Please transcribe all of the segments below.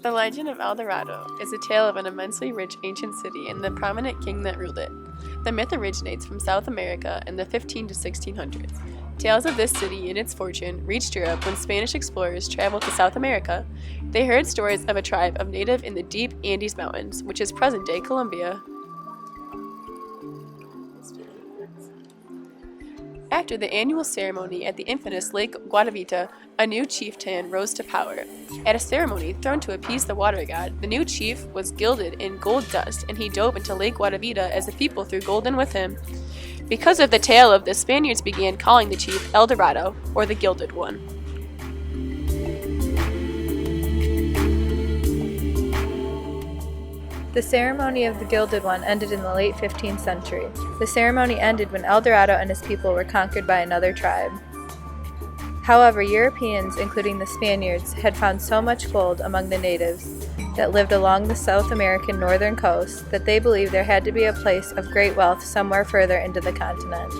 The legend of El Dorado is a tale of an immensely rich ancient city and the prominent king that ruled it. The myth originates from South America in the 15 to 1600s. Tales of this city and its fortune reached Europe when Spanish explorers traveled to South America. They heard stories of a tribe of native in the deep Andes Mountains, which is present-day Colombia. After the annual ceremony at the infamous Lake Guatavita, a new chieftain rose to power. At a ceremony thrown to appease the water god, the new chief was gilded in gold dust, and he dove into Lake Guatavita as the people threw gold in with him. Because of the tale of the Spaniards began calling the chief El Dorado, or the Gilded One. The ceremony of the Gilded One ended in the late 15th century. The ceremony ended when El Dorado and his people were conquered by another tribe. However, Europeans, including the Spaniards, had found so much gold among the natives that lived along the South American northern coast that they believed there had to be a place of great wealth somewhere further into the continent.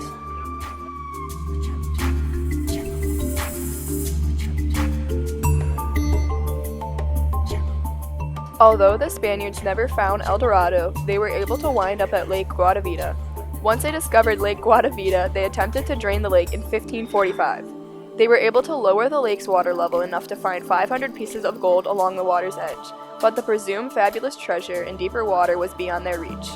Although the Spaniards never found El Dorado, they were able to wind up at Lake Guatavita. Once they discovered Lake Guatavita, they attempted to drain the lake in 1545. They were able to lower the lake's water level enough to find 500 pieces of gold along the water's edge, but the presumed fabulous treasure in deeper water was beyond their reach.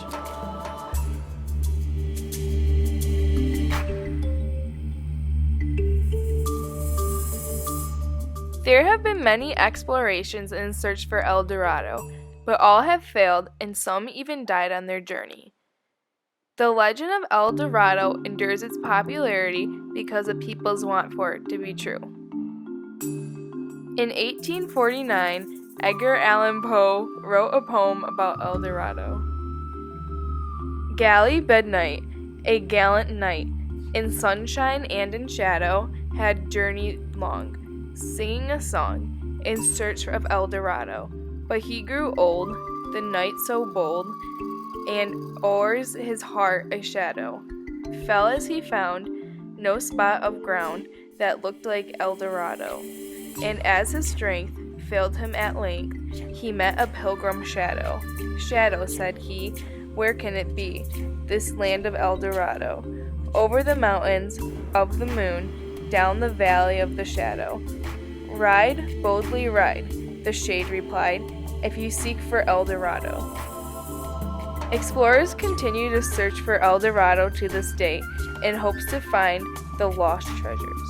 There have been many explorations in search for El Dorado, but all have failed and some even died on their journey. The legend of El Dorado endures its popularity because of people's want for it to be true. In 1849, Edgar Allan Poe wrote a poem about El Dorado. Galley Bednight, a gallant knight, in sunshine and in shadow, had journeyed long, singing a song in search of El Dorado. But he grew old, the knight so bold, and o'ers his heart a shadow fell as he found no spot of ground that looked like El Dorado. And as his strength failed him at length, he met a pilgrim shadow. Shadow, said he, where can it be, this land of El Dorado? Over the mountains of the moon, down the valley of the shadow. Ride, boldly ride, the shade replied, if you seek for El Dorado. Explorers continue to search for El Dorado to this day in hopes to find the lost treasures.